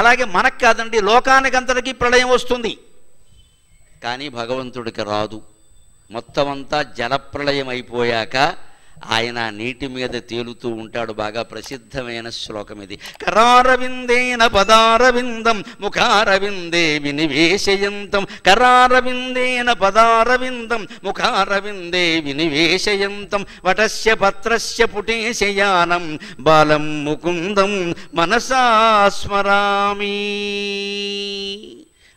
అలాగే మనకు కాదండి, లోకానికంతటికీ ప్రళయం వస్తుంది, కానీ భగవంతుడికి రాదు. మొత్తం అంతా జలప్రళయం అయిపోయాక ఆయన నీటి మీద తేలుతూ ఉంటాడు. బాగా ప్రసిద్ధమైన శ్లోకం ఇది. కరారవిందేన పదారవిందం ముఖారవిందే వినివేశయంతం, కరారవిందేన పదారవిందం ముఖారవిందే వినివేశయంతం, వటస్య పత్రస్య పుటేశయానం బాలం ముకుందం మనసా స్మరామి.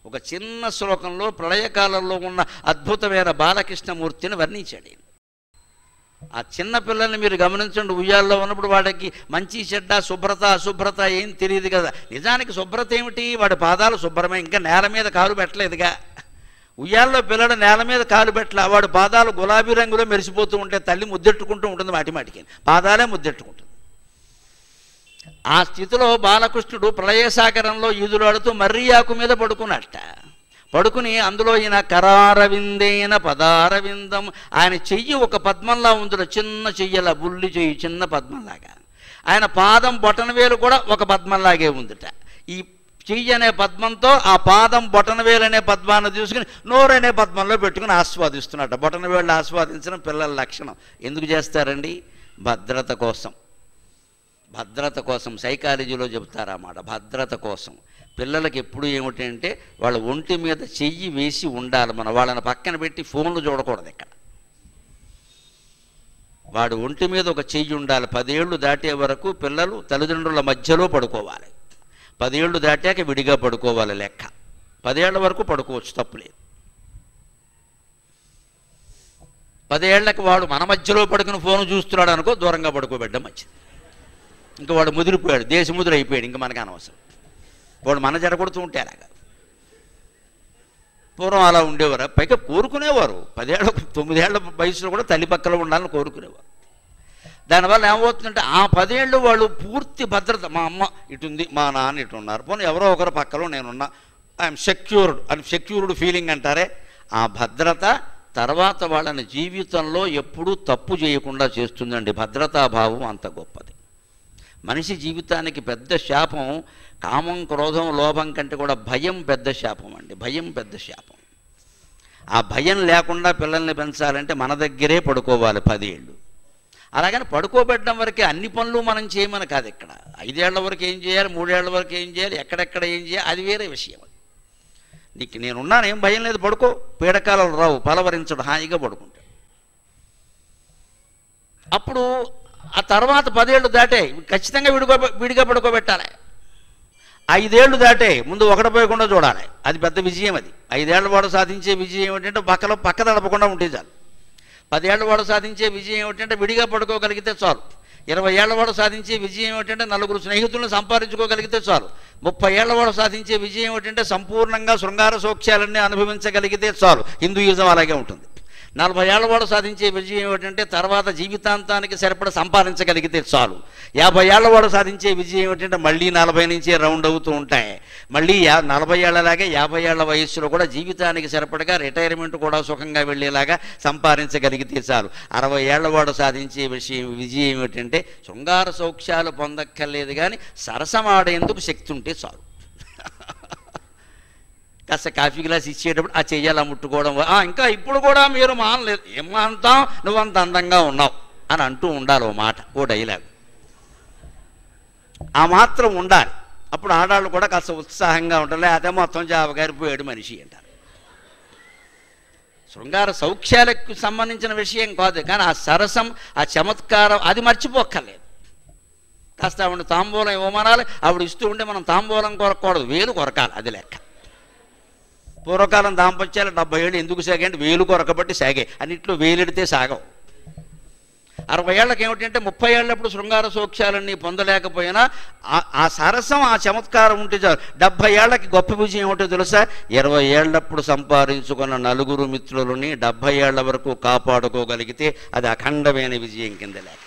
ఒక చిన్న శ్లోకంలో ప్రళయకాలంలో ఉన్న అద్భుతమైన బాలకృష్ణమూర్తిని వర్ణించాడు. ఆ చిన్న పిల్లల్ని మీరు గమనించండి, ఉయ్యాల్లో ఉన్నప్పుడు వాడికి మంచి చెడ్డ శుభ్రత అశుభ్రత ఏం తెలియదు కదా. నిజానికి శుభ్రత ఏమిటి? వాడి పాదాలు శుభ్రమే, ఇంకా నేల మీద కాలు పెట్టలేదుగా. ఉయ్యాల్లో పిల్లడు నేల మీద కాలు పెట్టలే, వాడు పాదాలు గులాబీ రంగులో మెరిసిపోతూ ఉంటే తల్లి ముద్దెట్టుకుంటూ ఉంటుంది, మాటికి పాదాలే ముద్దెట్టుకుంటుంది. ఆ స్థితిలో బాలకృష్ణుడు ప్రళయసాగరంలో ఈదులాడుతూ మర్రియాకు మీద పడుకున్నట్ట. పడుకుని అందులో ఈయన కరారవిందేన పదారవిందం, ఆయన చెయ్యి ఒక పద్మంలా ఉందిలో, చిన్న చెయ్యలా, బుల్లి చెయ్యి చిన్న పద్మంలాగా. ఆయన పాదం బొటనవేలు కూడా ఒక పద్మంలాగే ఉందిట. ఈ చెయ్యి అనే పద్మంతో ఆ పాదం బొటనవేలు అనే పద్మాన్ని తీసుకుని నోరనే పద్మంలో పెట్టుకుని ఆస్వాదిస్తున్నట్ట. బొటనవేళ్ళు ఆస్వాదించడం పిల్లల లక్షణం. ఎందుకు చేస్తారండి? భద్రత కోసం. భద్రత కోసం సైకాలజీలో చెబుతారన్నమాట. భద్రత కోసం పిల్లలకి ఎప్పుడు ఏమిటంటే వాళ్ళ ఒంటి మీద చెయ్యి వేసి ఉండాలి. మనం వాళ్ళని పక్కన పెట్టి ఫోన్లు చూడకూడదు. ఇక్కడ వాడు ఒంటి మీద ఒక చెయ్యి ఉండాలి. 10 ఏళ్ళు దాటే వరకు పిల్లలు తల్లిదండ్రుల మధ్యలో పడుకోవాలి. 10 ఏళ్ళు దాటాక విడిగా పడుకోవాలి లెక్క. 10 ఏళ్ల వరకు పడుకోవచ్చు, తప్పులేదు. 10 ఏళ్లకు వాడు మన మధ్యలో పడుకుని ఫోన్ చూస్తున్నాడు అనుకో, దూరంగా పడుకోబెట్టడం మంచిది. ఇంకా వాడు ముదిరిపోయాడు, దేశముద్ర అయిపోయాడు, ఇంకా మనకు అనవసరం. వాడు మన జరగొడుతూ ఉంటే అలాగా. పూర్వం అలా ఉండేవారు, పైగా కోరుకునేవారు. 10 ఏళ్ళ 9 ఏళ్ల వయసులో కూడా తల్లి పక్కలో ఉండాలని కోరుకునేవారు. దానివల్ల ఏమవుతుందంటే ఆ 10 ఏళ్ళు వాళ్ళు పూర్తి భద్రత. మా అమ్మ ఇటుంది, మా నాన్న ఇటు ఉన్నారు, పోనీ ఎవరో ఒకరు పక్కలో నేనున్నా, ఐఎమ్ సెక్యూర్డ్ అని సెక్యూర్డ్ ఫీలింగ్ అంటారే, ఆ భద్రత తర్వాత వాళ్ళని జీవితంలో ఎప్పుడూ తప్పు చేయకుండా చేస్తుందండి. భద్రతాభావం అంత గొప్పది. మనిషి జీవితానికి పెద్ద శాపం కామం, క్రోధం, లోభం కంటే కూడా భయం పెద్ద శాపం అండి. భయం పెద్ద శాపం. ఆ భయం లేకుండా పిల్లల్ని పెంచాలంటే మన దగ్గరే పడుకోవాలి 10 ఏళ్ళు. అలాగని పడుకోబెట్టడం వరకే అన్ని పనులు మనం చేయమని కాదు. ఇక్కడ 5 ఏళ్ల వరకు ఏం చేయాలి, 3 ఏళ్ల వరకు ఏం చేయాలి, ఎక్కడెక్కడ ఏం చేయాలి, అది వేరే విషయం. నీకు నేనున్నాను, ఏం భయం లేదు, పడుకో, పీడకాలను రావు, పలవరించడు, హాయిగా పడుకుంటాడు. అప్పుడు ఆ తర్వాత 10 ఏళ్ళు దాటే ఖచ్చితంగా విడిగా పడుకోబెట్టాలి. 5 ఏళ్ళు దాటే ముందు ఒకటి పోయకుండా చూడాలి. అది పెద్ద విజయం. అది 5 ఏళ్ల వాడు సాధించే విజయం ఏమిటంటే పక్క తడపకుండా ఉంటే చాలు. 10 ఏళ్ల వాడు సాధించే విజయం ఏమిటంటే విడిగా పడుకోగలిగితే చాలు. 20 ఏళ్ల వాడు సాధించే విజయం ఏమిటంటే 4 స్నేహితులను సంపాదించుకోగలిగితే చాలు. 30 ఏళ్ల వాడు సాధించే విజయం ఏమిటంటే సంపూర్ణంగా శృంగార సౌఖ్యాలన్నీ అనుభవించగలిగితే చాలు. హిందూయిజం అలాగే ఉంటుంది. 40 ఏళ్ల వాడు సాధించే విజయం ఏమిటంటే తర్వాత జీవితాంతానికి సరిపడ సంపాదించగలిగితే చాలు. 50 ఏళ్ల వాడు సాధించే విజయం ఏమిటంటే మళ్ళీ 40 నుంచే రౌండ్ అవుతూ ఉంటాయి. మళ్ళీ 40 ఏళ్లలాగే 50 ఏళ్ల వయస్సులో కూడా జీవితానికి సరిపడగా రిటైర్మెంట్ కూడా సుఖంగా వెళ్ళేలాగా సంపాదించగలిగితే చాలు. 60 ఏళ్ల వాడు సాధించే విజయం ఏమిటంటే శృంగార సౌఖ్యాలు పొందక్కర్లేదు, కానీ సరసమాడేందుకు శక్తి ఉంటే చాలు. కాస్త కాఫీ గ్లాస్ ఇచ్చేటప్పుడు ఆ చెయ్యాలా ముట్టుకోవడం, ఇంకా ఇప్పుడు కూడా మీరు మానలేదు, ఏం మానుతాం, నువ్వు అంత అందంగా ఉన్నావు అని అంటూ ఉండాలి. ఓ మాట, ఓ డైలాగ్, ఆ మాత్రం ఉండాలి. అప్పుడు ఆడాళ్ళు కూడా కాస్త ఉత్సాహంగా ఉంటారు. అదే మొత్తం జాబగారిపోయాడు మనిషి అంటారు. శృంగార సౌఖ్యాలకు సంబంధించిన విషయం కాదు, కానీ ఆ సరసం, ఆ చమత్కారం అది మర్చిపోక్కర్లేదు. కాస్త ఆవిడ తాంబూలం ఇవ్వమనాలి, ఆవిడ ఇస్తూ ఉంటే మనం తాంబూలం కొరకూడదు, వేలు కొరకాలి, అది లెక్క. పూర్వకాలం దాంపత్యాలు 70 ఏళ్ళు ఎందుకు సాగాయంటే వేలు కొరకబట్టి సాగాయి. అన్నింటిలో వేలెడితే సాగవు. 60 ఏళ్ళకి ఏమిటంటే 30 ఏళ్ళప్పుడు శృంగార సౌఖ్యాలన్నీ పొందలేకపోయినా ఆ సరసం, ఆ చమత్కారం ఉంటే చాలు. 70 ఏళ్ళకి గొప్ప విజయం ఏమిటో తెలుసా? 20 ఏళ్ళప్పుడు సంపాదించుకున్న 4 మిత్రులని 70 ఏళ్ల వరకు కాపాడుకోగలిగితే అది అఖండమైన విజయం కింద లెక్క.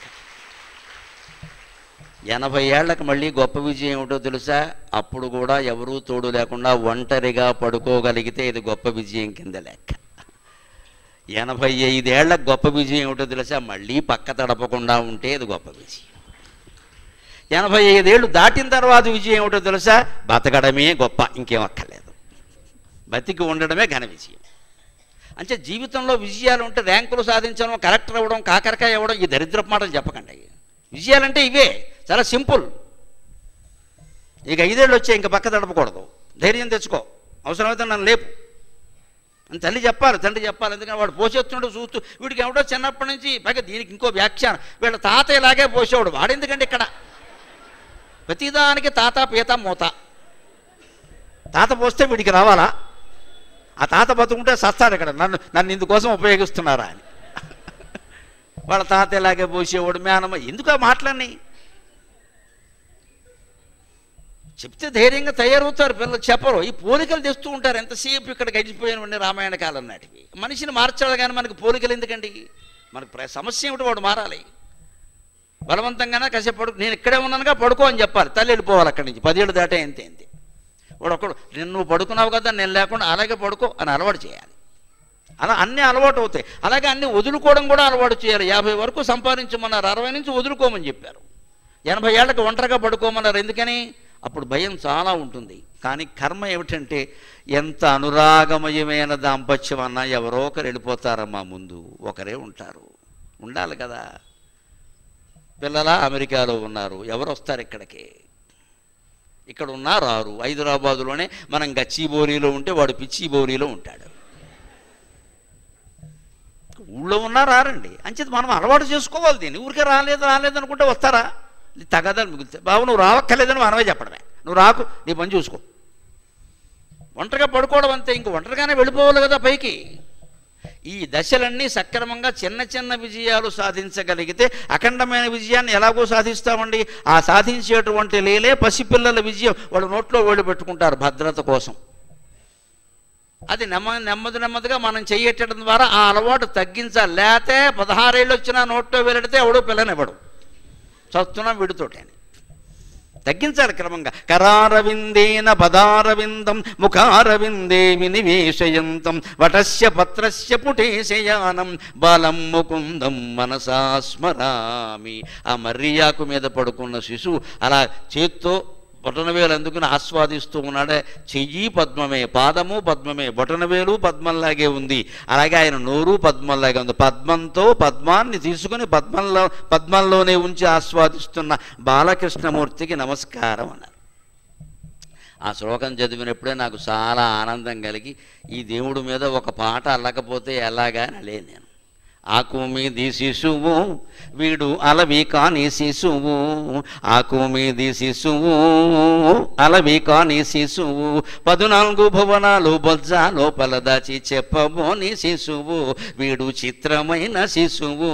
80 ఏళ్లకు మళ్ళీ గొప్ప విజయం ఏమిటో తెలుసా? అప్పుడు కూడా ఎవరూ తోడు లేకుండా ఒంటరిగా పడుకోగలిగితే ఇది గొప్ప విజయం కింద లెక్క. 85 ఏళ్లకు గొప్ప విజయం ఏమిటో తెలుసా? మళ్ళీ పక్క తడపకుండా ఉంటే ఇది గొప్ప విజయం. 85 ఏళ్ళు దాటిన తర్వాత విజయం ఏమిటో తెలుసా? బతకడమే గొప్ప, ఇంకేం అక్కర్లేదు. బతికి ఉండడమే ఘన విజయం. అంటే జీవితంలో విజయాలు ఉంటే ర్యాంకులు సాధించడం, కలెక్టర్ అవ్వడం, కాకరకాయ అవ్వడం, ఈ దరిద్రపు మాటలు చెప్పకండి. విజయాలంటే ఇవే, చాలా సింపుల్. ఇక 5 ఏళ్ళు వచ్చాయి, ఇంకా పక్క తడపకూడదు, ధైర్యం తెచ్చుకో, అవసరమైతే నన్ను లేపు అని తండ్రి చెప్పాలి. ఎందుకంటే వాడు పోసేస్తున్నాడు చూస్తూ, వీడికి ఏమిటో చిన్నప్పటి నుంచి పైగా దీనికి ఇంకో వ్యాఖ్యానం, వీళ్ళ తాత ఇలాగే పోసేవాడు, వాడెందుకంటే ఇక్కడ ప్రతిదానికి తాత పీత మూత. తాత పోస్తే వీడికి రావాలా? ఆ తాత బతుకుంటే సస్తాడు ఇక్కడ, నన్ను ఇందుకోసం ఉపయోగిస్తున్నారా అని. వాళ్ళ తాత ఇలాగే పోసేవాడు, మేనమ్మ. ఎందుకు ఆ మాటలన్నీ చెప్తే ధైర్యంగా తయారవుతారు పిల్లలు, చెప్పరు. ఈ పోలికలు తెస్తూ ఉంటారు. ఎంతసేపు ఇక్కడ గడిచిపోయినవన్నీ రామాయణ కాలం నాటివి. మనిషిని మార్చాలి కానీ మనకి పోలికలు ఎందుకండి? మనకు సమస్య ఏమిటి? వాడు మారాలి. బలవంతంగానే కాసేపు పడుకో, నేను ఇక్కడే ఉన్నానుగా పడుకో అని చెప్పాలి. తల్లి వెళ్ళిపోవాలి అక్కడి నుంచి. 10 ఏళ్ళు దాటే అంతే. వాడు ఒకడు, నువ్వు పడుకున్నావు కదా, నేను లేకుండా అలాగే పడుకో అని అలవాటు చేయాలి. అలా అన్నీ అలవాటు అవుతాయి. అలాగే అన్నీ వదులుకోవడం కూడా అలవాటు చేయాలి. 50 వరకు సంపాదించమన్నారు, 60 నుంచి వదులుకోమని చెప్పారు. 80 ఏళ్ళకి ఒంటరిగా పడుకోమన్నారు. ఎందుకని? అప్పుడు భయం చాలా ఉంటుంది. కానీ కర్మ ఏమిటంటే, ఎంత అనురాగమయమైన దాంపత్యం అన్నా ఎవరో ఒకరు వెళ్ళిపోతారమ్మా, ముందు ఒకరే ఉంటారు. ఉండాలి కదా. పిల్లల అమెరికాలో ఉన్నారు, ఎవరు వస్తారు ఇక్కడికి? ఇక్కడ ఉన్నా రారు. హైదరాబాదులోనే మనం గచ్చిబౌలిలో ఉంటే వాడు పిచ్చిబౌలిలో ఉంటాడు. ఊళ్ళో ఉన్నా రారండి. అంచేది మనం అలవాటు చేసుకోవాలి దీన్ని. ఊరికే రాలేదనుకుంటే వస్తారా? తగదాలు మిగులుతాయి. బాబు నువ్వు రావక్కర్లేదని మనమే చెప్పడమే, నువ్వు రాకు, నీ పని చూసుకో. ఒంటరిగా పడుకోవడం అంతే. ఇంక ఒంటరిగానే వెళ్ళిపోవాలి కదా పైకి. ఈ దశలన్నీ సక్రమంగా చిన్న చిన్న విజయాలు సాధించగలిగితే అఖండమైన విజయాన్ని ఎలాగో సాధిస్తామండి. ఆ సాధించేటువంటి లేలే పసిపిల్లల విజయం. వాళ్ళు నోట్లో వేళ్ళు పెట్టుకుంటారు భద్రత కోసం. అది నెమ్మదిగా మనం చెయ్యటం ద్వారా ఆ అలవాటు తగ్గించాలి. లేతే 16 ఏళ్ళు వచ్చినా నోట్లో వేలడితే ఎవడో పిల్లనివ్వడు, చస్తున్నాం వీడితోటని. తగ్గించాలి క్రమంగా. కరారవిందేన పదారవిందం ముఖారవిందే వినివేశయంతం వటస్య పత్రస్య పుటేశయానం బాలం ముకుందం మనసా స్మరామి. ఆ మర్రియాకు మీద పడుకున్న శిశువు అలా చేత్తో బొటనవేలు అందుకుని ఆస్వాదిస్తూ ఉన్నాడే. చెయ్యి పద్మమే, పాదము పద్మమే, బొటనవేలు పద్మంలాగే ఉంది. అలాగే ఆయన నోరు పద్మంలాగే ఉంది. పద్మంతో పద్మాన్ని తీసుకుని పద్మంలోనే ఉంచి ఆస్వాదిస్తున్న బాలకృష్ణమూర్తికి నమస్కారం అన్నారు. ఆ శ్లోకం చదివినప్పుడే నాకు చాలా ఆనందం కలిగి, ఈ దేవుడి మీద ఒక పాట అల్లకపోతే ఎలాగా అని అలే నేను. ఆకు మీది శిశువు వీడు అలవి కాని శిశువు, ఆకు మీది శిశువు అలవి కాని శిశువు, 14 భువనాలు బొజ్జ లోపల దాచి చెప్పబోని శిశువు వీడు చిత్రమైన శిశువు.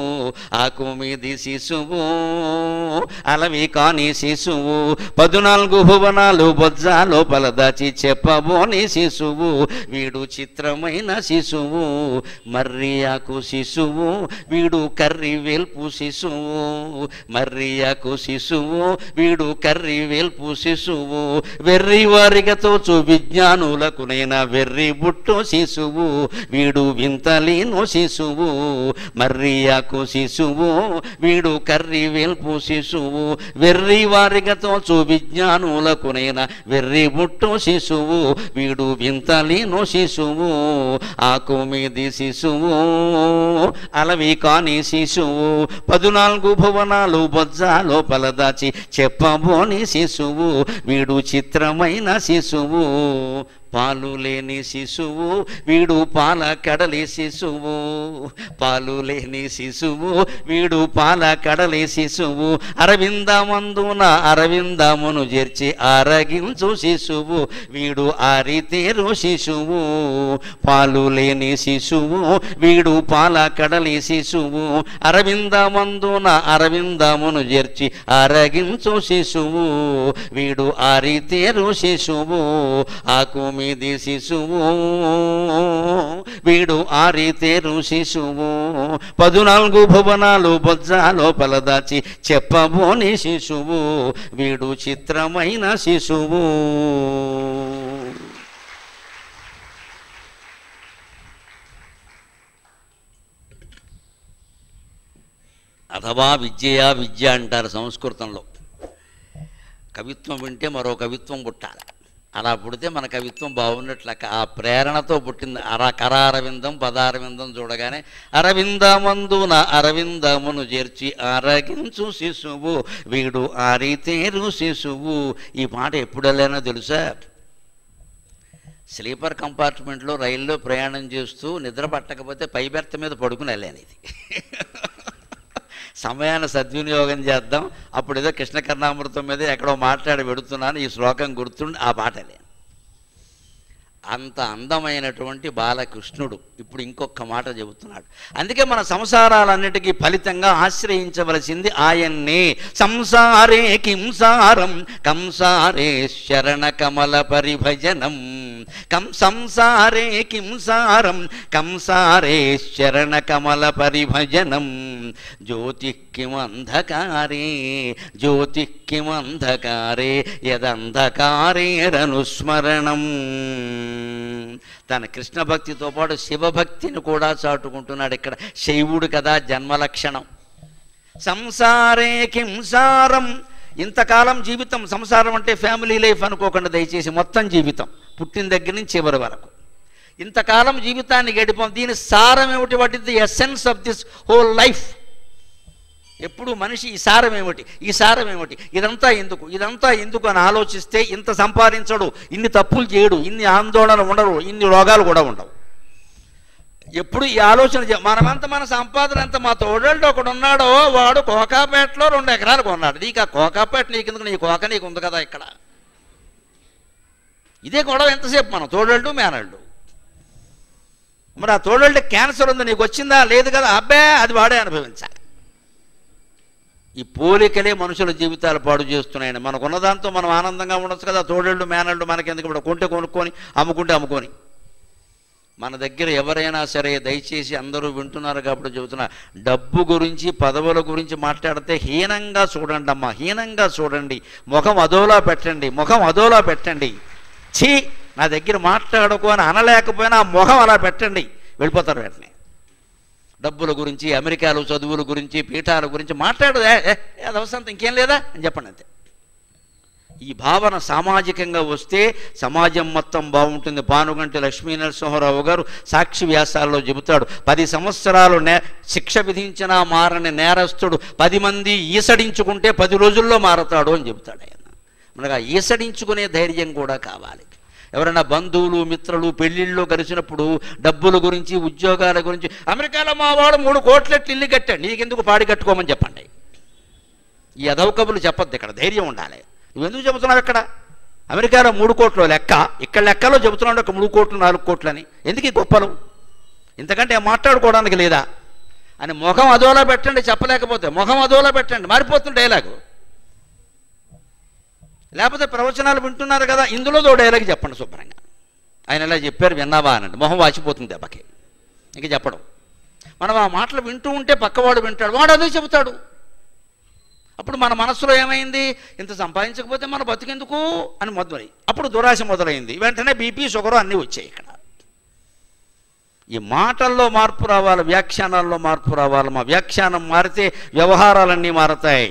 ఆకు మీది శిశువు అలవి కాని శిశువు, 14 భువనాలు బొజ్జ లోపల దాచి చెప్పబోని శిశువు వీడు చిత్రమైన శిశువు. మర్రియాకు శిశువు వీడు కర్రి వేల్పు శిశువు, మర్రియాకు శిశువు వీడు కర్రి వేల్పు శిశువు, వెర్రి వారిగా తోచు విజ్ఞానులకునైనా వెర్రి బుట్టు శిశువు వీడు వింతలేను శిశువు. మర్రియాకు శిశువు వీడు కర్రి వేల్పు శిశువు, వెర్రి వారిగా తోచు విజ్ఞానులకునైనా వెర్రి బుట్టు శిశువు వీడు వింతలేను శిశువు. ఆకు మీది శిశువు అలవి కాని శిశువు, 14 భువనాలు బొజ్జ లోపల దాచి చెప్పబోని శిశువు వీడు చిత్రమైన శిశువు. పాలు లేని శిశువు వీడు పాల కడలి శిశువు, పాలు లేని శిశువు వీడు పాల కడలి శిశువు, అరవిందమందున అరవిందమును చేర్చి ఆరగించు శిశువు వీడు ఆరితేరు శిశువు. పాలు లేని శిశువు వీడు పాల కడలి శిశువు, అరవిందమందున అరవిందమును చేర్చి ఆరగించు శిశువు వీడు ఆరితేరు శిశువు. ఆకు మీది శిశువు వీడు ఆరితేరు శిశువు, 14 భువనాలు బొజ్జ లోపల దాచి చెప్పబోని శిశువు వీడు చిత్రమైన శిశువు. అథవా విద్య అంటారు సంస్కృతంలో. కవిత్వం వింటే మరో కవిత్వం పుట్టాలి. అలా పుడితే మన కవిత్వం బాగున్నట్ల. ఆ ప్రేరణతో పుట్టింది కరారవిందం పదారవిందం చూడగానే అరవిందమందున అరవిందమును చేర్చి ఆరగించు శిశువు వీడు ఆరితేరు శిశువు. ఈ పాట ఎప్పుడు వెళ్ళానో తెలుసా? స్లీపర్ కంపార్ట్మెంట్లో రైల్లో ప్రయాణం చేస్తూ నిద్ర పట్టకపోతే పై బెర్త్ మీద పడుకుని వెళ్ళాను. ఇది సమయాన్ని సద్వినియోగం చేద్దాం. అప్పుడు ఏదో కృష్ణకర్ణామృతం మీద ఎక్కడో మాట్లాడి పెడుతున్నాను, ఈ శ్లోకం గుర్తుండి ఆ పాటలే. అంత అందమైనటువంటి బాలకృష్ణుడు ఇప్పుడు ఇంకొక మాట చెబుతున్నాడు. అందుకే మన సంసారాలన్నిటికీ ఫలితంగా ఆశ్రయించవలసింది ఆయన్నే. సంసారే కింసారం కంసారే శరణ కమల పరిభజనం. సంసారే కింసారం కంసారే శరణ కమల పరిభజనం. జ్యోతిః కిమంధకారే జ్యోతిః కిమంధకారే యదంధకారేరనుస్మరణం. తన కృష్ణ భక్తితో పాటు శివభక్తిని కూడా చాటుకుంటున్నాడు. ఇక్కడ శైవుడు కదా జన్మలక్షణం. సంసారే కింసారం. ఇంతకాలం జీవితం, సంసారం అంటే ఫ్యామిలీ లైఫ్ అనుకోకుండా దయచేసి, మొత్తం జీవితం పుట్టిన దగ్గర నుంచి చివరి వరకు ఇంతకాలం జీవితాన్ని గడిపాం. దీని సారం ఏమిటి? What is the essence of this whole life? ఎప్పుడు మనిషి ఈ సారం ఏమిటి, ఈ సారం ఏమిటి, ఇదంతా ఎందుకు, ఇదంతా ఎందుకు అని ఆలోచిస్తే ఇంత సంపాదించడు, ఇన్ని తప్పులు చేయడు, ఇన్ని ఆందోళన ఉండరు, ఇన్ని రోగాలు కూడా ఉండవు. ఎప్పుడు ఈ ఆలోచన మనమంతా మన సంపాదన ఎంత. మా తోడేళ్ళు ఒకడు ఉన్నాడో, వాడు కోకాపేటలో 2 ఎకరాలు కొన్నాడు. నీకు ఆ కోకాపేట నీకెందుకు, నీ కోక నీకు ఉంది కదా ఇక్కడ. ఇదే గొడవ ఎంతసేపు మనం తోడేళ్ళు మేనళ్ళు. మరి ఆ తోడేళ్ళకి క్యాన్సర్ ఉంది, నీకు వచ్చిందా? లేదు కదా. అబ్బే అది వాడే అనుభవించాలి. ఈ పోలికలే మనుషుల జీవితాలు పాడు చేస్తున్నాయని. మనకున్న దాంతో మనం ఆనందంగా ఉండొచ్చు కదా. తోడేళ్ళు మేనళ్ళు మనకెందుకు? ఇప్పుడు కొంటే కొనుక్కొని అమ్ముకుంటే అమ్ముకొని. మన దగ్గర ఎవరైనా సరే దయచేసి అందరూ వింటున్నారు కాబట్టి చెబుతున్నా, డబ్బు గురించి పదవుల గురించి మాట్లాడితే హీనంగా చూడండి అమ్మా, హీనంగా చూడండి. ముఖం అదోలా పెట్టండి, ముఖం అదోలా పెట్టండి. ఛీ నా దగ్గర మాట్లాడుకో అని అనలేకపోయినా ఆ ముఖం అలా పెట్టండి, వెళ్ళిపోతారు వెంటనే. డబ్బుల గురించి, అమెరికాలో చదువుల గురించి, పీఠాల గురించి మాట్లాడు, అది అవసరం ఇంకేం లేదా అని చెప్పండి అంతే. ఈ భావన సామాజికంగా వస్తే సమాజం మొత్తం బాగుంటుంది. భానుగంటి లక్ష్మీనరసింహారావు గారు సాక్షి వ్యాసాల్లో చెబుతాడు, 10 సంవత్సరాలు శిక్ష విధించినా మారని నేరస్తుడు 10 మంది ఈసడించుకుంటే 10 రోజుల్లో మారతాడు అని చెబుతాడు ఆయన. మనకు ఈసడించుకునే ధైర్యం కూడా కావాలి. ఎవరైనా బంధువులు మిత్రులు పెళ్ళిళ్ళు కలిసినప్పుడు డబ్బుల గురించి, ఉద్యోగాల గురించి, అమెరికాలో మా వాడు 3 కోట్లెట్లు ఇల్లు కట్టాడు, నీకెందుకు పాడి కట్టుకోమని చెప్పండి. ఈ అధవ కబులు చెప్పొద్దు. ఇక్కడ ధైర్యం ఉండాలి. నువ్వెందుకు చెబుతున్నావు? ఇక్కడ అమెరికాలో 3 కోట్ల లెక్క, ఇక్కడ లెక్కలో చెబుతున్నాడు ఒక 3 కోట్లు 4 కోట్లని. ఎందుకు ఈ గొప్పలు? ఇంతకంటే మాట్లాడుకోవడానికి లేదా అని ముఖం అదోలా పెట్టండి. చెప్పలేకపోతే ముఖం అదోలా పెట్టండి, మారిపోతుంది డైలాగు. లేకపోతే ప్రవచనాలు వింటున్నారు కదా, ఇందులో డైలాగ్ చెప్పండి శుభ్రంగా. ఆయన ఇలా చెప్పారు విన్నావా అనండి, మొహం వాచిపోతుంది దెబ్బకి, ఇంక చెప్పడం. మనం ఆ మాటలు వింటూ ఉంటే పక్కవాడు వింటాడు, వాడు అదే చెబుతాడు. అప్పుడు మన మనస్సులో ఏమైంది? ఇంత సంపాదించకపోతే మన బతికెందుకు అని మొదలై, అప్పుడు దురాశ మొదలైంది. వెంటనే బీపీ షుగరు అన్నీ వచ్చాయి. ఇక్కడ ఈ మాటల్లో మార్పు రావాలి, వ్యాఖ్యానాల్లో మార్పు రావాలి. మా వ్యాఖ్యానం మారితే వ్యవహారాలన్నీ మారతాయి.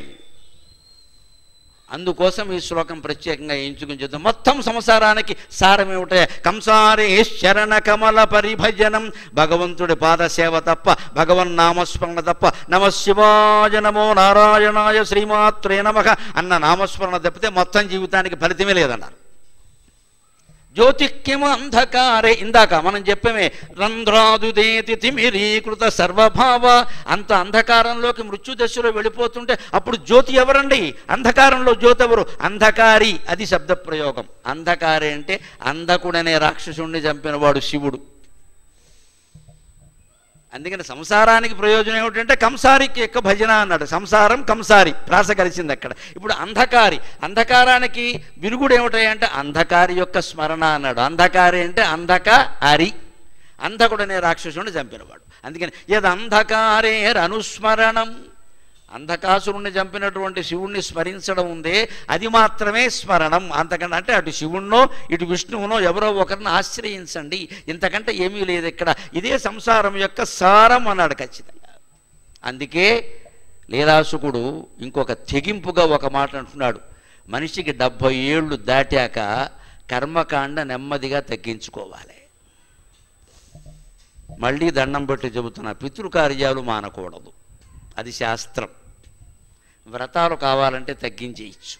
అందుకోసం ఈ శ్లోకం ప్రత్యేకంగా ఎంచుకుని చేద్దాం. మొత్తం సంసారానికి సారం ఏమిటే? కంసారే శరణ కమల పరిభజనం. భగవంతుడి పాదసేవ తప్ప, భగవన్ నామస్మరణ తప్ప, నమ శివాయ నమో నారాయణాయ శ్రీమాత్రే నమః అన్న నామస్మరణ తప్పితే మొత్తం జీవితానికి ఫలితమే లేదన్నారు. జ్యోతిఃకిమ అంధకారే, ఇందాక మనం చెప్పమే, రంధ్రాదుదేతి తిమిరీకృత సర్వభావ. అంత అంధకారంలోకి మృత్యు దశలో వెళ్ళిపోతుంటే అప్పుడు జ్యోతి ఎవరండి? అంధకారంలో జ్యోతి ఎవరు? అంధకారి. అది శబ్ద ప్రయోగం. అంధకారి అంటే అంధకుడనే రాక్షసుడిని చంపినవాడు శివుడు. అందుకని సంసారానికి ప్రయోజనం ఏమిటంటే కంసారికి యొక్క భజన అన్నాడు. సంసారం కంసారి ప్రాస కలిసింది అక్కడ. ఇప్పుడు అంధకారి, అంధకారానికి విరుగుడు ఏమిటాయంటే అంధకారి యొక్క స్మరణ అన్నాడు. అంధకారి అంటే అంధకారి, అంధకుడనే రాక్షసుడిని చంపినవాడు. అందుకని యద్ అంధకారే అనుస్మరణం. అంధకాసురుణ్ణి చంపినటువంటి శివుణ్ణి స్మరించడం ఉందే, అది మాత్రమే స్మరణం. అంతకంటే అంటే అటు శివుణ్ణో ఇటు విష్ణువునో ఎవరో ఒకరిని ఆశ్రయించండి, ఇంతకంటే ఏమీ లేదు ఇక్కడ. ఇదే సంసారం యొక్క సారం అన్నాడు ఖచ్చితంగా. అందుకే లీలాసుకుడు ఇంకొక తెగింపుగా ఒక మాట అంటున్నాడు. మనిషికి 70 ఏళ్ళు దాటాక కర్మకాండ నెమ్మదిగా తగ్గించుకోవాలి. మళ్ళీ దండం పెట్టి చెబుతున్నా, పితృకార్యాలు మానకూడదు, అది శాస్త్రం. వ్రతాలు కావాలంటే తగ్గించేయచ్చు,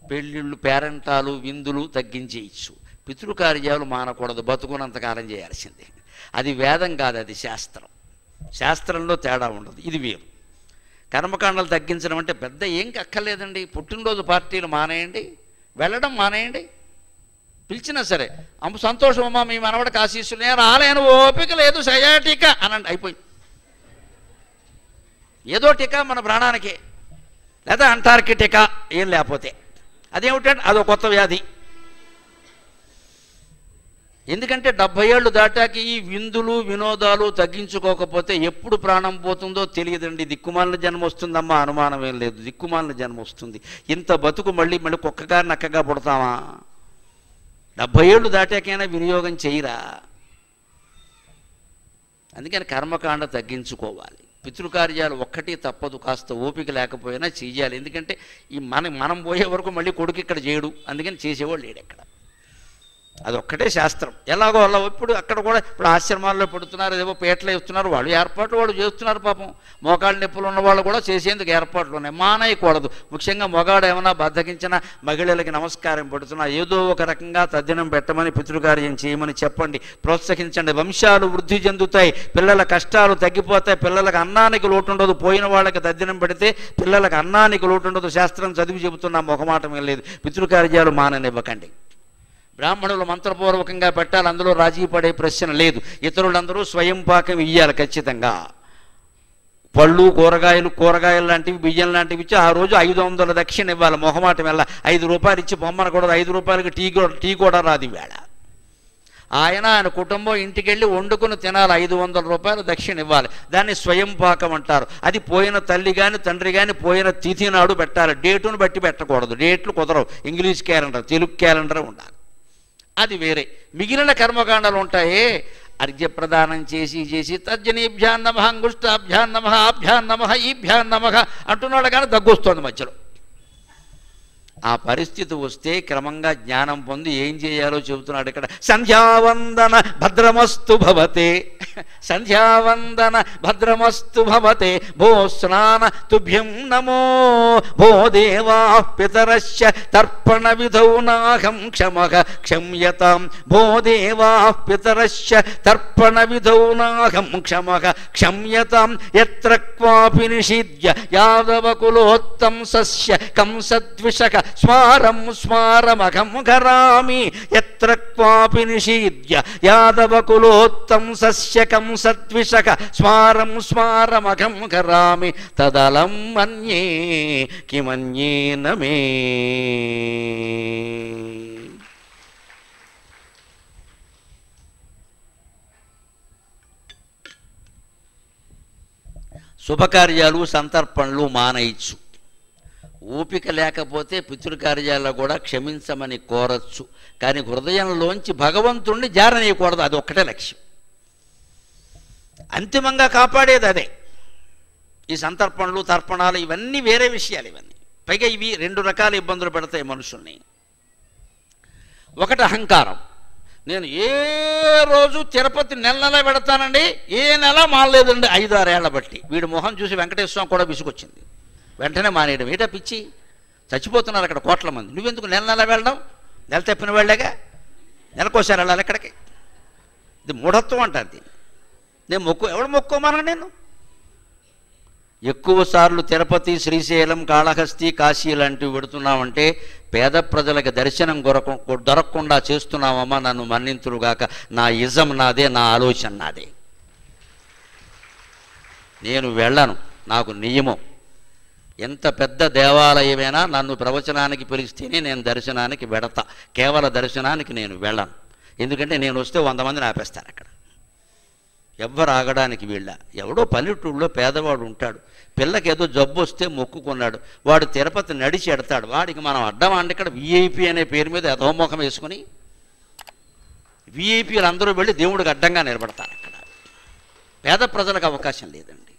పెళ్ళిళ్ళు పేరంటాలు విందులు తగ్గించేయచ్చు, పితృకార్యాలు మానకూడదు, బతుకున్నంతకాలం చేయాల్సిందే. అది వేదం కాదు, అది శాస్త్రం. శాస్త్రంలో తేడా ఉండదు, ఇది వేరు. కర్మకాండలు తగ్గించడం అంటే పెద్ద ఏం అక్కర్లేదండి. పుట్టినరోజు పార్టీలు మానేయండి, వెళ్ళడం మానేయండి, పిలిచినా సరే అమ్మ సంతోషం అమ్మా మీ మనవడికి ఆశీస్సులు, నేను రాలేను, ఓపిక లేదు, సయాటిక అనండి, అయిపోయి. ఏదో టీకా మన ప్రాణానికే, లేదా అంటార్కిటికా ఏం లేకపోతే అదేమిటంటే అదో కొత్త వ్యాధి. ఎందుకంటే 70 ఏళ్ళు దాటాకి ఈ విందులు వినోదాలు తగ్గించుకోకపోతే ఎప్పుడు ప్రాణం పోతుందో తెలియదండి. దిక్కుమాలిన జన్మ వస్తుందమ్మా, అనుమానం ఏం లేదు, దిక్కుమాలిన జన్మ వస్తుంది. ఇంత బతుకు మళ్ళీ కుక్కగా నక్కగా పుడతామా? 70 ఏళ్ళు దాటాకైనా వినియోగం చేయరా? అందుకని కర్మకాండ తగ్గించుకోవాలి. పితృకార్యాలు ఒక్కటి తప్పదు, కాస్త ఓపిక లేకపోయినా చెయ్యాలి. ఎందుకంటే ఈ మనం పోయే వరకు మళ్ళీ కొడుకు ఇక్కడ చేయడు, అందుకని చేసేవాళ్ళు లేడు ఎక్కడ. అదొక్కటే శాస్త్రం. ఎలాగో అలా ఇప్పుడు అక్కడ కూడా ఇప్పుడు ఆశ్రమాల్లో పెడుతున్నారు, ఏవో పేటలు ఇస్తున్నారు, వాళ్ళు ఏర్పాట్లు వాళ్ళు చేస్తున్నారు. పాపం మోకాళ్ళ నొప్పులు ఉన్న వాళ్ళు కూడా చేసేందుకు ఏర్పాట్లు ఉన్నాయి, మానేయకూడదు. ముఖ్యంగా మొగాడు ఏమైనా బద్దకించిన మహిళలకి నమస్కారం పెడుతున్నా ఏదో ఒక రకంగా తద్దినం పెట్టమని, పితృకార్యం చేయమని చెప్పండి, ప్రోత్సహించండి. వంశాలు వృద్ధి చెందుతాయి, పిల్లల కష్టాలు తగ్గిపోతాయి, పిల్లలకు అన్నానికి లోటు ఉండదు. పోయిన వాళ్ళకి తద్దినం పెడితే పిల్లలకు అన్నానికి లోటు ఉండదు. శాస్త్రం చదివి చెబుతున్నా, మొహమాటం ఏం లేదు. పితృకార్యాలు మాననివ్వకండి. బ్రాహ్మణులు మంత్రపూర్వకంగా పెట్టాలి, అందులో రాజీ పడే ప్రశ్న లేదు. ఇతరులందరూ స్వయం పాకం ఇయ్యాలి ఖచ్చితంగా. పళ్ళు కూరగాయలు లాంటివి, బియ్యం లాంటివి ఇచ్చి ఆ రోజు 500 దక్షిణ ఇవ్వాలి. మొహమాటం వెళ్ళ 5 రూపాయలు ఇచ్చి పొమ్మనకూడదు. 5 రూపాయలకి టీ కూడా రాదు వేళ. ఆయన కుటుంబం ఇంటికి వెళ్ళి వండుకుని తినాలి, 500 రూపాయలు దక్షిణ ఇవ్వాలి. దాన్ని స్వయం పాకం అంటారు. అది పోయిన తల్లి కానీ తండ్రి కానీ పోయిన తిథి నాడు పెట్టాలి, డేటును బట్టి పెట్టకూడదు. డేట్లు కుదరవు, ఇంగ్లీష్ క్యాలెండర్ తెలుగు క్యాలెండర్ ఉండాలి, అది వేరే. మిగిలిన కర్మకాండాలు ఉంటాయే, అర్ఘ్యప్రదానం చేసి తజ్జనీభ్యాన్ నమః, అంగుష్టాభ్యాన్ నమః, ఆభ్యాన్ నమః, ఈభ్యాన్ నమః అంటున్నాడు కానీ దగ్గొస్తోంది మధ్యలో. ఆ పరిస్థితి వస్తే క్రమంగా జ్ఞానం పొంది ఏం చేయాలో చెబుతున్నాడు ఇక్కడ. సంధ్యావందన భద్రమస్తు భవతే, సంధ్యావందన భద్రమస్తు భవతే, భో స్నాన తుభ్యం నమో, భో దేవా పితరశ్చ తర్పణ విధౌ నాహం క్షమః క్షమ్యతాం, భో దేవా పితరశ్చ తర్పణ విధౌ నాహం క్షమః క్షమ్యతాం, యత్ర క్వాపి నిషిధ్య యాదవకులోత్తం సస్య కంసద్విషక స్మారం స్మారమఘం కరామి, యత్ర క్వాపి నిషీద్య యాదవకులోత్తం సస్య కంసద్విషక స్మారం స్మారమఘం కరామి, తదలం మన్యే కిమన్యేన మే. శుభకార్యాలు సంతర్పణలు మానేయచ్చు. ఓపిక లేకపోతే పితృకార్యాల్లో కూడా క్షమించమని కోరచ్చు, కానీ హృదయంలోంచి భగవంతుణ్ణి జారనీయకూడదు. అది ఒక్కటే లక్ష్యం, అంతిమంగా కాపాడేది అదే. ఈ సంతర్పణలు తర్పణాలు ఇవన్నీ వేరే విషయాలు. ఇవన్నీ పైగా ఇవి 2 రకాల ఇబ్బందులు పెడతాయి మనుషుల్ని. ఒకటి అహంకారం. నేను ఏ రోజు తిరుపతి నెల పెడతానండి, ఏ నెల మానలేదండి 5-6 ఏళ్ల బట్టి. వీడి మొహం చూసి వెంకటేశ్వర స్వామి కూడా విసుగొచ్చింది, వెంటనే మానేయడం. ఏటా పిచ్చి, చచ్చిపోతున్నారు అక్కడ కోట్ల మంది, నువ్వెందుకు నెల వెళ్ళడం? నెల తప్పిన వాళ్ళేగా, నెలకోసారి వెళ్ళాలి ఎక్కడికి. ఇది మూఢత్వం అంటారు దీన్ని. నేను ఎవడు మొక్కోమన్నా? నేను ఎక్కువ సార్లు తిరుపతి, శ్రీశైలం, కాళహస్తి, కాశీ లాంటివి పెడుతున్నామంటే పేద ప్రజలకు దర్శనం దొరకకుండా చేస్తున్నామమ్మా, నన్ను మన్నింతురుగాక. నా ఇజం నాదే, నా ఆలోచన నాదే. నేను వెళ్ళను, నాకు నియమం. ఎంత పెద్ద దేవాలయమైనా నన్ను ప్రవచనానికి పిలిస్తేనే నేను దర్శనానికి వెడతా, కేవల దర్శనానికి నేను వెళ్ళను. ఎందుకంటే నేను వస్తే 100 మందిని ఆపేస్తాను అక్కడ, ఎవ్వరు ఆగడానికి వీళ్ళ. ఎవడో పల్లెటూళ్ళలో పేదవాడు ఉంటాడు, పిల్లకి ఏదో జబ్బు వస్తే మొక్కుకున్నాడు, వాడు తిరుపతి నడిచి ఎడతాడు, వాడికి మనం అడ్డం అండి. ఇక్కడ విఐపి అనే పేరు మీద అధోముఖం వేసుకుని విఐపీలు అందరూ వెళ్ళి దేవుడికి అడ్డంగా నిలబడతారు. అక్కడ పేద ప్రజలకు అవకాశం లేదండి.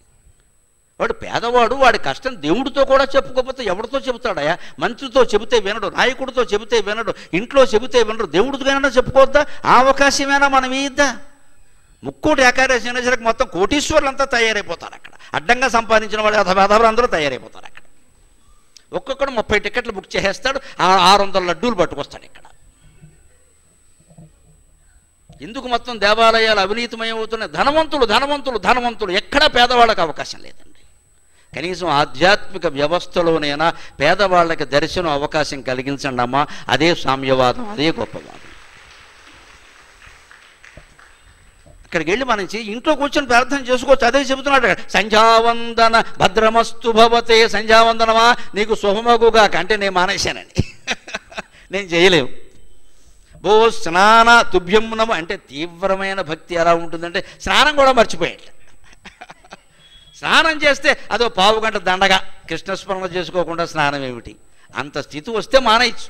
వాడు పేదవాడు, వాడి కష్టం దేవుడితో కూడా చెప్పుకోకపోతే ఎవరితో చెబుతాడయా? మంత్రితో చెబితే వినడు, నాయకుడితో చెబితే వినడు, ఇంట్లో చెబితే వినడు, దేవుడితోనైనా చెప్పుకోవద్దా? ఆ అవకాశమేనా మనం ఇద్దా? ముక్కోటి ఏకాదశి అనేసరికి మొత్తం కోటీశ్వర్లంతా తయారైపోతారు అక్కడ. అడ్డంగా సంపాదించిన వాళ్ళు అధబాధలు అందరూ తయారైపోతారు అక్కడ. ఒక్కొక్కడు 30 టికెట్లు బుక్ చేసేస్తాడు, 600 లడ్డూలు పట్టుకొస్తాడు ఇక్కడ. ఎందుకు మొత్తం దేవాలయాలు అవినీతిమయం అవుతున్నాయి? ధనవంతులు ధనవంతులు ధనవంతులు, ఎక్కడా పేదవాళ్ళకి అవకాశం లేదండి. కనీసం ఆధ్యాత్మిక వ్యవస్థలోనైనా పేదవాళ్ళకి దర్శనం అవకాశం కలిగించండి అమ్మా. అదే సామ్యవాదం, అదే గొప్పవాదం. ఇక్కడికి వెళ్ళి మనం ఇంట్లో కూర్చొని ప్రార్థన చేసుకోవచ్చు. అదే చెబుతున్నాడు అక్కడ, సంధ్యావందన భద్రమస్తు భవతే. సంధ్యావందనమా నీకు శుభమగుగా అంటే నేను మానేశానండి, నేను చేయలేవు. ఓ స్నాన తుభ్యం నమ అంటే తీవ్రమైన భక్తి ఎలా ఉంటుందంటే స్నానం కూడా మర్చిపోయాడు. స్నానం చేస్తే అదో పావు గంట దండగా, కృష్ణస్మరణ చేసుకోకుండా స్నానం ఏమిటి? అంత స్థితి వస్తే మానేయచ్చు.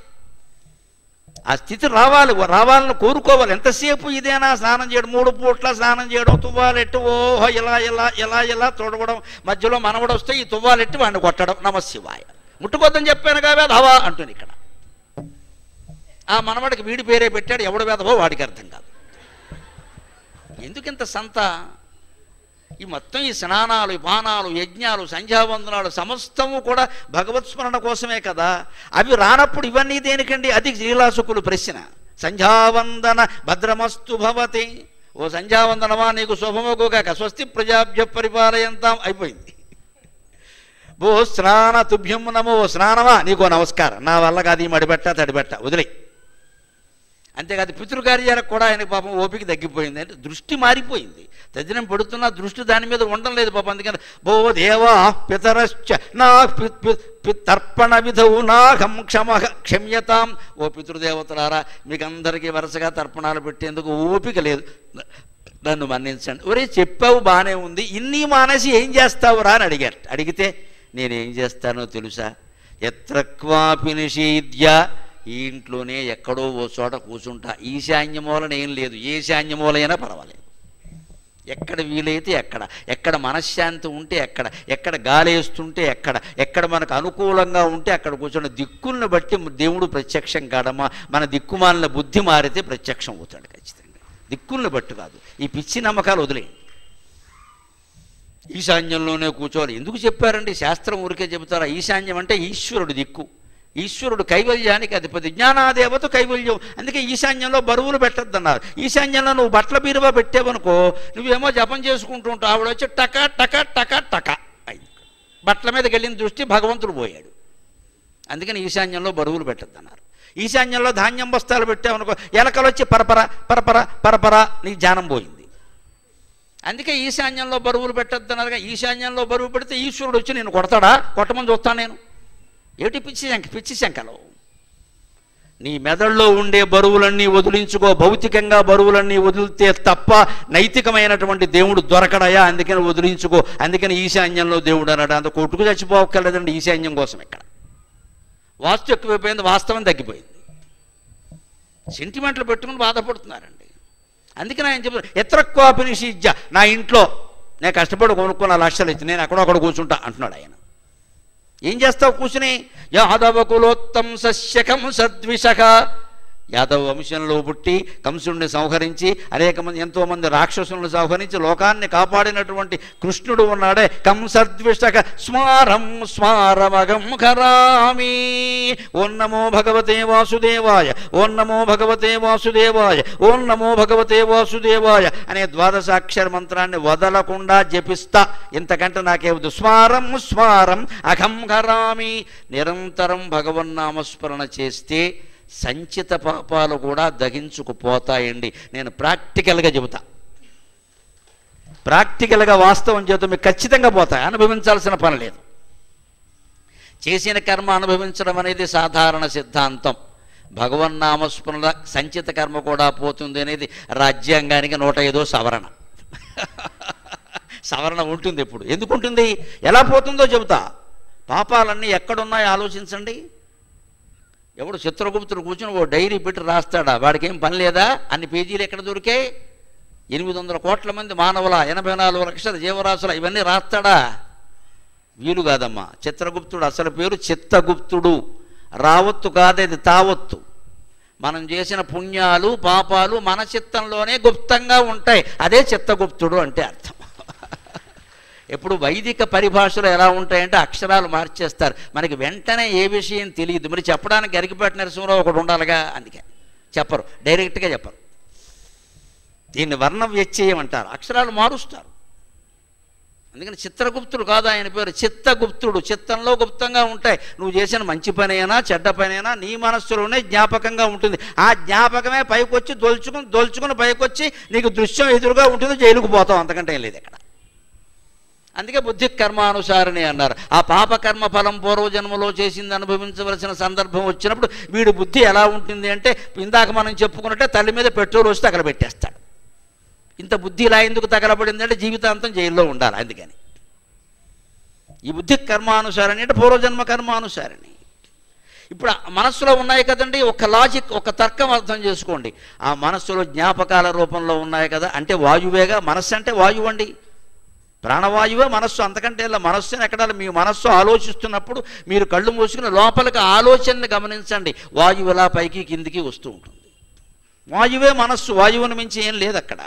ఆ స్థితి రావాలని కోరుకోవాలి. ఎంతసేపు ఇదేనా స్నానం చేయడం, 3 పూట్ల స్నానం చేయడం, తువ్వాలెట్టు ఓహో ఇలా ఇలా ఇలా ఇలా తొడవడం, మధ్యలో మనవడు వస్తే ఈ తువ్వాలెట్టి వాడిని కొట్టడం, నమశివాయ. ముట్టుకోద్దని చెప్పాను కాబట్టి హవా అంటుంది ఇక్కడ. ఆ మనవడికి వీడి పేరే పెట్టాడు, ఎవడు వేదవో వాడికి అర్థం కాదు. ఎందుకింత సంత? ఈ మొత్తం ఈ స్నానాలు, ఈ పానాలు, యజ్ఞాలు, సంధ్యావందనాలు సమస్తము కూడా భగవత్ స్మరణ కోసమే కదా. అవి రానప్పుడు ఇవన్నీ దేనికండి? అది శ్రీలాసుకులు ప్రశ్న. సంధ్యావందన భద్రమస్తు భవతి. ఓ సంధ్యావందనమా నీకు శుభమగుగాక, స్వస్తి ప్రజాభ్య పరిపాలయంతాం అయిపోయింది. ఓ స్నాన తుభ్యం నమో, స్నానమా నీకో నమస్కారం, నా వల్ల కాదు ఈ మడిబెట్ట తడిబెట్ట వదిలే. అంతేకాదు పితృకార్యాలకు కూడా ఆయనకు పాపం ఓపిక తగ్గిపోయింది. అంటే దృష్టి మారిపోయింది. తద్దినం పడుతున్న దృష్టి దాని మీద ఉండడం లేదు పాపం. అందుకని భో దేవా పితరశ్చ నా తర్పణ విధవు నాహం క్షమ్యతాం. ఓ పితృదేవతలారా, మీకు అందరికీ వరుసగా తర్పణాలు పెట్టేందుకు ఓపిక లేదు, నన్ను మన్నించండి. ఒరే చెప్పావు బాగానే ఉంది, ఇన్ని మానేసి ఏం చేస్తావురా అని అడిగారు. అడిగితే నేనేం చేస్తానో తెలుసా? ఎత్ర క్వాపి నిషీద్య, ఈ ఇంట్లోనే ఎక్కడో ఓ చోట కూర్చుంటా. ఈశాన్యమూలన ఏం లేదు, ఈశాన్యమూలైనా పర్వాలేదు. ఎక్కడ వీలైతే ఎక్కడ మనశ్శాంతి ఉంటే ఎక్కడ గాలేస్తుంటే ఎక్కడ మనకు అనుకూలంగా ఉంటే అక్కడ కూర్చొని దిక్కులను బట్టి దేవుడు ప్రత్యక్షం కాడమ్మా. మన దిక్కుమాలిన బుద్ధి మారితే ప్రత్యక్షం అవుతాడు ఖచ్చితంగా. దిక్కులను బట్టి కాదు. ఈ పిచ్చి నమ్మకాలు వదిలేయండి. ఈశాన్యంలోనే కూర్చోవాలి ఎందుకు చెప్పారండి? శాస్త్రం ఊరికే చెబుతారా? ఈశాన్యం అంటే ఈశ్వరుడు దిక్కు. ఈశ్వరుడు కైవల్యానికి అధిపతి, జ్ఞానాదేవత కైవల్యం. అందుకే ఈశాన్యంలో బరువులు పెట్టద్దన్నారు. ఈశాన్యంలో నువ్వు బట్టల బీరువా పెట్టావనుకో, నువ్వేమో జపం చేసుకుంటూ ఉంటావు, ఆవిడ వచ్చి టక టక టక టక అయింది. బట్టల మీదకి వెళ్ళిన దృష్టి భగవంతుడు పోయాడు. అందుకని ఈశాన్యంలో బరువులు పెట్టద్దన్నారు. ఈశాన్యంలో ధాన్యం బస్తాలు పెట్టావనుకో, ఎలకలు వచ్చి పరపర పరపర పరపర నీ ధ్యానం పోయింది. అందుకే ఈశాన్యంలో బరువులు పెట్టద్దన్నారు. ఈశాన్యంలో బరువు పెడితే ఈశ్వరుడు వచ్చి నేను కొడతాడా? కొట్టమని చూస్తాను నేను. ఏమిటి పిచ్చి శంకలో? నీ మెదడులో ఉండే బరువులన్నీ వదిలించుకో. భౌతికంగా బరువులన్నీ వదిలితే తప్ప నైతికమైనటువంటి దేవుడు దొరకడయా. అందుకని వదిలించుకో. అందుకని ఈశాన్యంలో దేవుడు అన్నాడు. అంత కొట్టుకు చచ్చిపోక్కర్లేదండి ఈశాన్యం కోసం. ఇక్కడ వాస్తు ఎక్కువైపోయింది, వాస్తవం తగ్గిపోయింది. సెంటిమెంట్లు పెట్టుకుని బాధపడుతున్నారండి. అందుకని ఆయన చెప్పారు, ఎత్రక్వాపి నిషిజ్య, నా ఇంట్లో నేను కష్టపడి కొనుక్కున్న లక్షలు ఇచ్చి నేను అక్కడొక్కడ కూర్చుంటా అంటున్నాడు ఆయన. ఏం చేస్తావు కూర్చుని? యాదవ కులోత్తం సస్యకం సద్విషక. యాదవ వంశంలో పుట్టి కంసుడిని సంహరించి ఎంతోమంది రాక్షసులను సంహరించి లోకాన్ని కాపాడినటువంటి కృష్ణుడు ఉన్నాడే. కంసద్విషక స్మారం స్మారమగం కరామి. ఓం నమో భగవతే వాసుదేవాయ, ఓం నమో భగవతే వాసుదేవాయ, ఓం నమో భగవతే వాసుదేవాయ అనే ద్వాదశాక్షర మంత్రాన్ని వదలకుండా జపిస్తా. ఇంతకంటే నాకేవద్దు. స్మారం స్మారం అఘం కరామి. నిరంతరం భగవన్నామస్మరణ చేస్తే సంచిత పాపాలు కూడా దహించుకుపోతాయండి. నేను ప్రాక్టికల్గా చెబుతా. ప్రాక్టికల్గా వాస్తవం చేత మీకు ఖచ్చితంగా పోతాయి. అనుభవించాల్సిన పని లేదు. చేసిన కర్మ అనుభవించడం అనేది సాధారణ సిద్ధాంతం. భగవన్నామస్మరణ సంచిత కర్మ కూడా పోతుంది అనేది రాజ్యాంగానికి 105వ సవరణ. సవరణ ఉంటుంది. ఎప్పుడు ఎందుకు ఉంటుంది, ఎలా పోతుందో చెబుతా. పాపాలన్నీ ఎక్కడున్నాయో ఆలోచించండి. ఎవడు చిత్రగుప్తుడు కూర్చుని ఓ డైరీ పెట్టి రాస్తాడా? వాడికి ఏం పని లేదా? అన్ని పేజీలు ఎక్కడ దొరికాయి? 800 కోట్ల మంది మానవుల, 84 లక్షల జీవరాశుల, ఇవన్నీ రాస్తాడా? వీలు కాదమ్మా. చిత్రగుప్తుడు అసలు పేరు చిత్తగుప్తుడు. రావత్తు కాదేది, తావత్తు. మనం చేసిన పుణ్యాలు పాపాలు మన చిత్తంలోనే గుప్తంగా ఉంటాయి. అదే చిత్తగుప్తుడు అంటే అర్థం. ఎప్పుడు వైదిక పరిభాషలో ఎలా ఉంటాయంటే అక్షరాలు మార్చేస్తారు, మనకి వెంటనే ఏ విషయం తెలియదు. మరి చెప్పడానికి గరికపాటి నరసింహరావు ఒకడు ఉండాలిగా, అందుకే చెప్పరు, డైరెక్ట్గా చెప్పరు. దీన్ని వర్ణ వ్యత్యయం అంటారు, అక్షరాలు మారుస్తారు. అందుకని చిత్రగుప్తుడు కాదు ఆయన పేరు, చిత్తగుప్తుడు. చిత్తంలో గుప్తంగా ఉంటాయి. నువ్వు చేసిన మంచి పనైనా చెడ్డ పనైనా నీ మనస్సులోనే జ్ఞాపకంగా ఉంటుంది. ఆ జ్ఞాపకమే పైకొచ్చి దొల్చుకుని పైకొచ్చి నీకు దృశ్యం ఎదురుగా ఉంటుంది, జైలుకు పోతాం, అంతకంటే ఏం లేదు ఇక్కడ. అందుకే బుద్ధి కర్మానుసారిణి అన్నారు. ఆ పాపకర్మ ఫలం పూర్వజన్మలో చేసింది అనుభవించవలసిన సందర్భం వచ్చినప్పుడు వీడి బుద్ధి ఎలా ఉంటుంది అంటే, ఇందాక మనం చెప్పుకున్నట్టే తల్లి మీద పెట్రోల్ వచ్చి తగలబెట్టేస్తాడు. ఇంత బుద్ధి ఇలా ఎందుకు తగలబడిందంటే జీవితాంతం జైల్లో ఉండాలి. అందుకని ఈ బుద్ధి కర్మానుసారిణి అంటే పూర్వజన్మ కర్మానుసారిణి. ఇప్పుడు మనస్సులో ఉన్నాయి కదండి, ఒక లాజిక్, ఒక తర్కం అర్థం చేసుకోండి. ఆ మనస్సులో జ్ఞాపకాల రూపంలో ఉన్నాయి కదా, అంటే వాయువేగా. మనస్సు అంటే వాయువు అండి, ప్రాణవాయువే మనస్సు, అంతకంటే ఇలా. మనస్సుని ఎక్కడ, మీ మనస్సు ఆలోచిస్తున్నప్పుడు మీరు కళ్ళు మూసుకుని లోపలికి ఆలోచనని గమనించండి. వాయువు ఇలా పైకి కిందికి వస్తూ ఉంటుంది. వాయువే మనస్సు, వాయువుని మించి ఏం లేదు అక్కడ.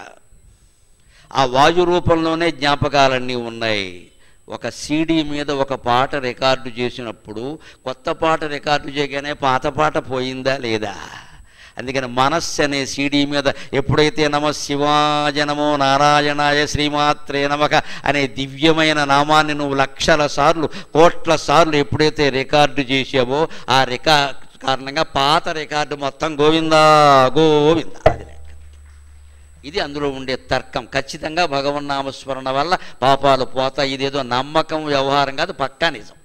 ఆ వాయు రూపంలోనే జ్ఞాపకాలన్నీ ఉన్నాయి. ఒక సీడీ మీద ఒక పాట రికార్డు చేసినప్పుడు కొత్త పాట రికార్డు చేయగానే పాత పాట పోయిందా లేదా? అందుకని మనస్సు అనే సీడీ మీద ఎప్పుడైతే నమ శివాయ నమో నారాయణాయ శ్రీమాత్రే నమః అనే దివ్యమైన నామాన్ని నువ్వు లక్షల సార్లు కోట్ల సార్లు ఎప్పుడైతే రికార్డు చేసావో ఆ కారణంగా పాత రికార్డు మొత్తం గోవిందా గోవిందా. అది లెక్క. ఇది అందులో ఉండే తర్కం. ఖచ్చితంగా భగవన్నామస్మరణ వల్ల పాపాలు పోతాయి. ఇదేదో నమ్మకం వ్యవహారం కాదు, పక్కా నిజం.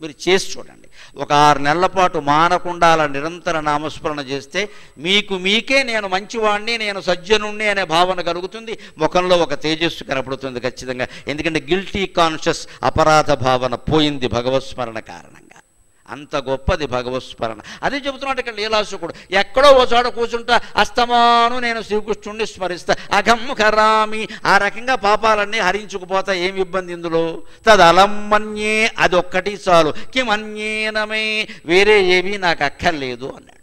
మీరు చేసి చూడండి. ఒక 6 నెలల పాటు మానకుండా అలా నిరంతర నామస్మరణ చేస్తే మీకే నేను మంచివాణ్ణి, నేను సజ్జనుణ్ణి అనే భావన కలుగుతుంది. ముఖంలో ఒక తేజస్సు కనపడుతుంది ఖచ్చితంగా. ఎందుకంటే గిల్టీ కాన్షియస్, అపరాధ భావన పోయింది భగవత్స్మరణ కారణంగా. అంత గొప్పది భగవత్స్మరణ. అదే చెబుతున్నాడు ఇక్కడ లీలాసుకుడు. ఎక్కడో ఓ చోట కూర్చుంటా అస్తమాను నేను శ్రీకృష్ణుడిని స్మరిస్తా, అఘం కరామి. ఆ రకంగా పాపాలన్నీ హరించుకుపోతా. ఏమి ఇబ్బంది ఇందులో? తదలం మన్యే, అదొక్కటి చాలు. కిమన్యేనమే, వేరే ఏమీ నాకు అక్కర్లేదు అన్నాడు.